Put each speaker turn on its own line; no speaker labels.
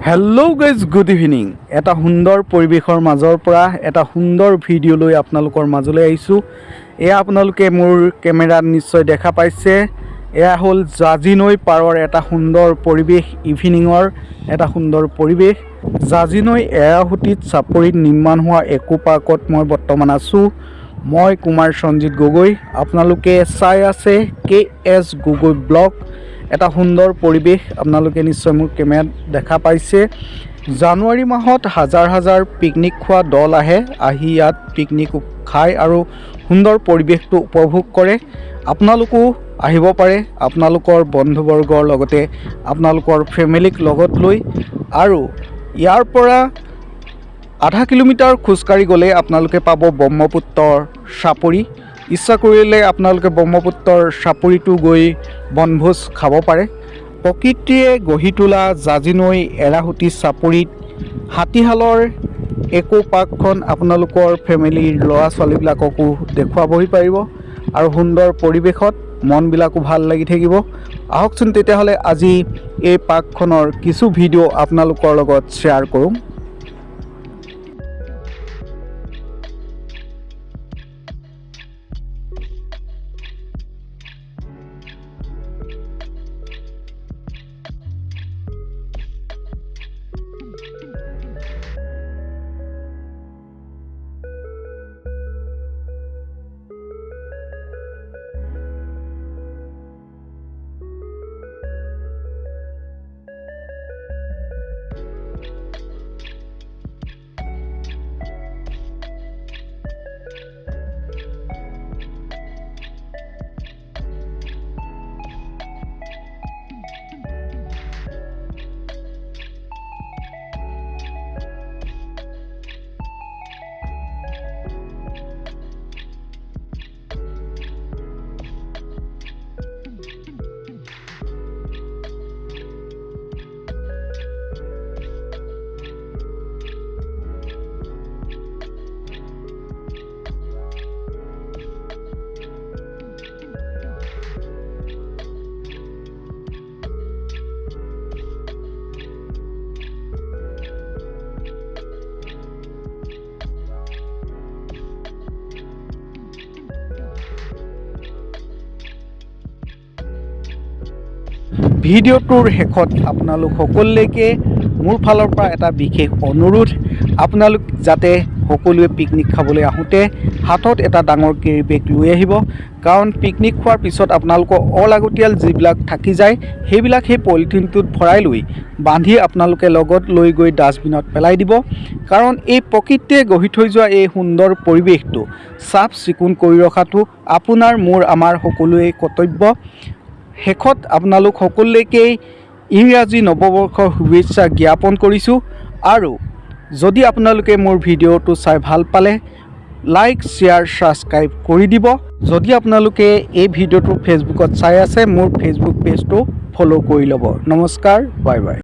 Hello' guys, good evening. এটা সুন্দৰ পৰিৱেশৰ মাজৰ পৰা এটা সুন্দৰ ভিডিঅ' লৈ আপোনালোকৰ মাজলৈ আহিছোঁ। এয়া আপোনালোকে মোৰ কেমেৰাত নিশ্চয় দেখা পাইছে। এয়া হ'ল জাঁজি নৈ পাৰৰ এটা সুন্দৰ পৰিৱেশ, ইভিনিঙৰ এটা সুন্দৰ পৰিৱেশ। জাঁজি নৈ এৰাসুতিত চাপৰিত নিৰ্মাণ হোৱা একো পাৰ্কত মই বৰ্তমান আছোঁ। মই কুমাৰ সঞ্জিত গগৈ, আপোনালোকে চাই আছে KS গগৈ ব্লগ। এটা সুন্দৰ পৰিৱেশ আপোনালোকে নিশ্চয় মোৰ কেমেৰাত দেখা পাইছে। জানুৱাৰী মাহত হাজাৰ হাজাৰ পিকনিক খোৱা দল আহি ইয়াত পিকনিক খায় আৰু সুন্দৰ পৰিৱেশটো উপভোগ কৰে। আপোনালোকো আহিব পাৰে আপোনালোকৰ বন্ধুবৰ্গৰ লগতে আপোনালোকৰ ফেমিলিক লগত লৈ। আৰু ইয়াৰ পৰা আধা কিলোমিটাৰ খোজকাঢ়ি গ'লে আপোনালোকে পাব ব্ৰহ্মপুত্ৰৰ চাপৰি। ইচ্ছা কৰিলে আপোনালোকে ব্ৰহ্মপুত্ৰৰ চাপৰিটো গৈ বনভোজ খাব পাৰে। প্ৰকৃতিয়ে গঢ়ি তোলা জাঁজি নৈ এৰাসুতি চাপৰিত হাতীহালৰ একো পাৰ্কখন আপোনালোকৰ ফেমিলিৰ ল'ৰা ছোৱালীবিলাককো দেখুৱাবহি পাৰিব আৰু সুন্দৰ পৰিৱেশত মনবিলাকো ভাল লাগি থাকিব। আহকচোন তেতিয়াহ'লে আজি এই পাৰ্কখনৰ কিছু ভিডিঅ' আপোনালোকৰ লগত শ্বেয়াৰ কৰোঁ। ভিডিঅ'টোৰ শেষত আপোনালোক সকলোলৈকে মোৰ ফালৰ পৰা এটা বিশেষ অনুৰোধ, আপোনালোক যাতে সকলোৱে পিকনিক খাবলৈ আহোঁতে হাতত এটা ডাঙৰ কেৰি বেগ লৈ আহিব। কাৰণ পিকনিক খোৱাৰ পিছত আপোনালোকৰ অলাগতিয়াল যিবিলাক থাকি যায় সেইবিলাক সেই পলিথিনটোত ভৰাই লৈ বান্ধি আপোনালোকে লগত লৈ গৈ ডাষ্টবিনত পেলাই দিব। কাৰণ এই প্ৰকৃতিয়ে গঢ়ি থৈ যোৱা এই সুন্দৰ পৰিৱেশটো চাফ চিকুণ কৰি ৰখাটো আপোনাৰ মোৰ আমাৰ সকলোৰে কৰ্তব্য। শেষত আপোনালোক সকলোলৈকেই ইংৰাজী নৱবৰ্ষৰ শুভেচ্ছা জ্ঞাপন কৰিছোঁ। আৰু যদি আপোনালোকে মোৰ ভিডিঅ'টো চাই ভাল পালে লাইক শ্বেয়াৰ ছাবস্ক্ৰাইব কৰি দিব। যদি আপোনালোকে এই ভিডিঅ'টো ফেচবুকত চাই আছে মোৰ ফেচবুক পেজটো ফ'ল' কৰি ল'ব। নমস্কাৰ, বাই বাই।